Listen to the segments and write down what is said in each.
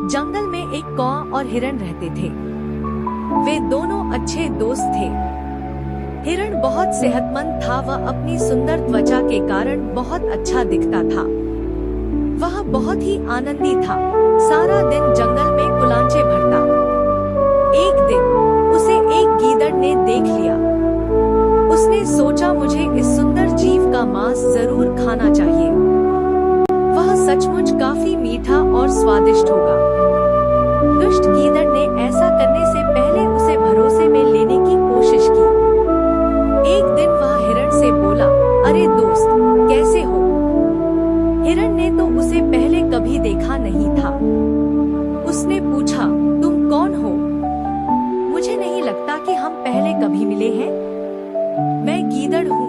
जंगल में एक कौआ और हिरण रहते थे। वे दोनों अच्छे दोस्त थे। हिरण बहुत सेहतमंद था, वह अपनी सुंदर त्वचा के कारण बहुत अच्छा दिखता था। वह बहुत ही आनंदी था, सारा दिन जंगल में कुलांचे भरता। एक दिन उसे एक गीदड़ ने देख लिया। उसने सोचा मुझे इस सुंदर जीव का मांस जरूर खाना चाहिए। वह सचमुच काफी मीठा और स्वादिष्ट होगा। दुष्ट गीदड़ ने ऐसा करने से पहले उसे भरोसे में लेने की कोशिश की। एक दिन वह हिरण से बोला, अरे दोस्त, कैसे हो? हिरण ने तो उसे पहले कभी देखा नहीं था। उसने पूछा, तुम कौन हो? मुझे नहीं लगता कि हम पहले कभी मिले हैं। मैं गीदड़ हूँ।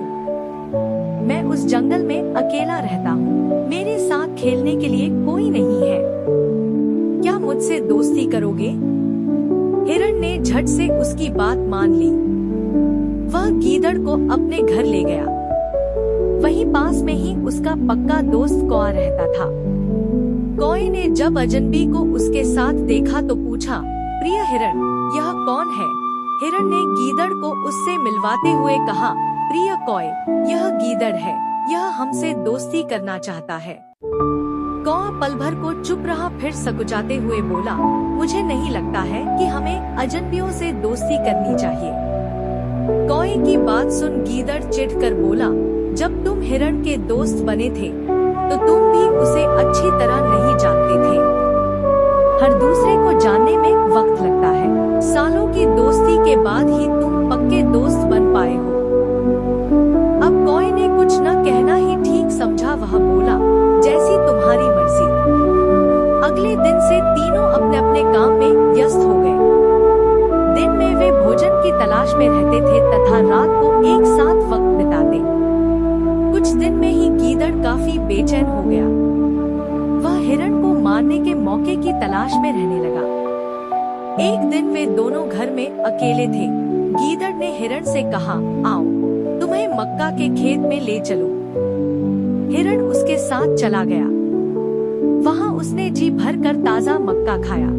मैं उस जंगल में अकेला रहता हूँ। मेरे साथ खेलने के लिए कोई नहीं है। क्या मुझसे दोस्ती करोगे? हिरण ने झट से उसकी बात मान ली। वह गीदड़ को अपने घर ले गया। वहीं पास में ही उसका पक्का दोस्त कौआ रहता था। कौए ने जब अजनबी को उसके साथ देखा तो पूछा, प्रिय हिरण, यह कौन है? हिरण ने गीदड़ को उससे मिलवाते हुए कहा, प्रिय कौए, यह गीदड़ है। यह हमसे दोस्ती करना चाहता है। कौआ पल भर को चुप रहा, फिर सकुचाते हुए बोला, मुझे नहीं लगता है कि हमें अजनबियों से दोस्ती करनी चाहिए। कौए की बात सुन गीदड़ चिढ़कर बोला, जब तुम हिरण के दोस्त बने थे तो तुम भी उसे अच्छी तरह नहीं जानते थे। हर दूसरे को जानने में वक्त लगता है। सालों की दोस्ती के बाद ही तुम पक्के दोस्त बन पाए हो। अब कौए ने कुछ न कहना ही ठीक समझा। वह बोला, जैसी तुम्हारी मर्जी। अगले दिन से तीनों अपने अपने काम में व्यस्त हो गए। दिन में वे भोजन की तलाश में रहते थे तथा रात को एक साथ वक्त बिताते। कुछ दिन में ही गीदड़ काफी बेचैन हो गया। वह हिरण को मारने के मौके की तलाश में रहने लगा। एक दिन वे दोनों घर में अकेले थे। गीदड़ ने हिरण से कहा, आओ, तुम्हें मक्का के खेत में ले चलो। हिरण उसके साथ चला गया। वहाँ उसने जी भरकर ताजा मक्का खाया।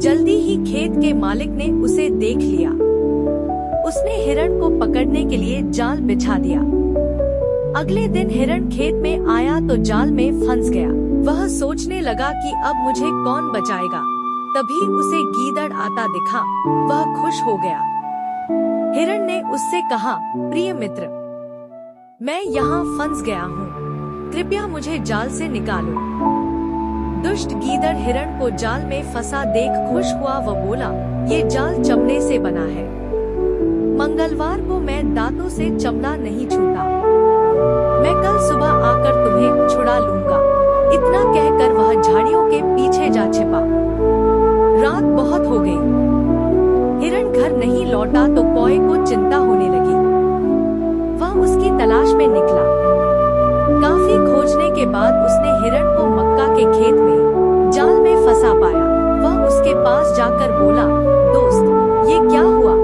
जल्दी ही खेत के मालिक ने उसे देख लिया। उसने हिरण को पकड़ने के लिए जाल बिछा दिया। अगले दिन हिरण खेत में आया तो जाल में फंस गया। वह सोचने लगा कि अब मुझे कौन बचाएगा। तभी उसे गीदड़ आता दिखा। वह खुश हो गया। हिरण ने उससे कहा, प्रिय मित्र, मैं यहाँ फंस गया हूँ, कृपया मुझे जाल से निकालो। दुष्ट गीदड़ हिरण को जाल में फंसा देख खुश हुआ। वह बोला, ये जाल चमड़े से बना है। मंगलवार को मैं दांतों से चमड़ा नहीं छूता। मैं कल सुबह आकर तुम्हें छुड़ा लूंगा। इतना कहकर वह झाड़ियों के पीछे जा छिपा। रात बहुत हो गई। हिरण घर नहीं लौटा तो कौए को चिंता होने लगी। वह उसकी तलाश में निकला। काफी खोजने के बाद उसने हिरण को मक्का के खेत में जाल में फंसा पाया। वह उसके पास जाकर बोला, दोस्त, ये क्या हुआ?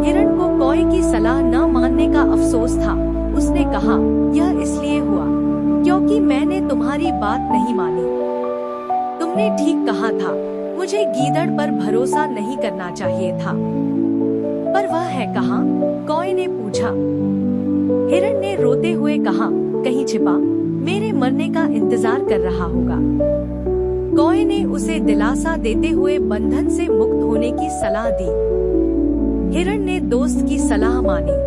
हिरण को कौए की सलाह न मानने का अफसोस था। उसने कहा, यह इसलिए हुआ क्योंकि मैंने तुम्हारी बात नहीं मानी। तुमने ठीक कहा था, मुझे गीदड़ पर भरोसा नहीं करना चाहिए था। पर वह है कहाँ? कौए ने पूछा। हिरण ने रोते हुए कहा, कहीं छिपा, मेरे मरने का इंतजार कर रहा होगा। कौए ने उसे दिलासा देते हुए बंधन से मुक्त होने की सलाह दी। हिरण ने दोस्त की सलाह मानी।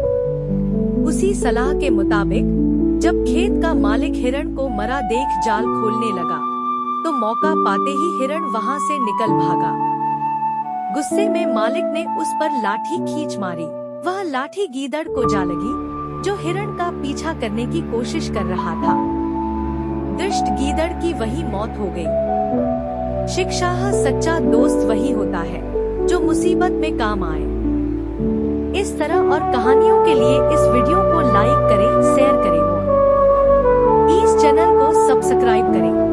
उसी सलाह के मुताबिक जब खेत का मालिक हिरण को मरा देख जाल खोलने लगा तो मौका पाते ही हिरण वहां से निकल भागा। गुस्से में मालिक ने उस पर लाठी खींच मारी। वह लाठी गीदड़ को जा लगी जो हिरण का पीछा करने की कोशिश कर रहा था। दुष्ट गीदड़ की वही मौत हो गई। शिक्षा, सच्चा दोस्त वही होता है जो मुसीबत में काम आए। इस तरह और कहानियों के लिए इस वीडियो को लाइक करें, शेयर करें और इस चैनल को सब्सक्राइब करें।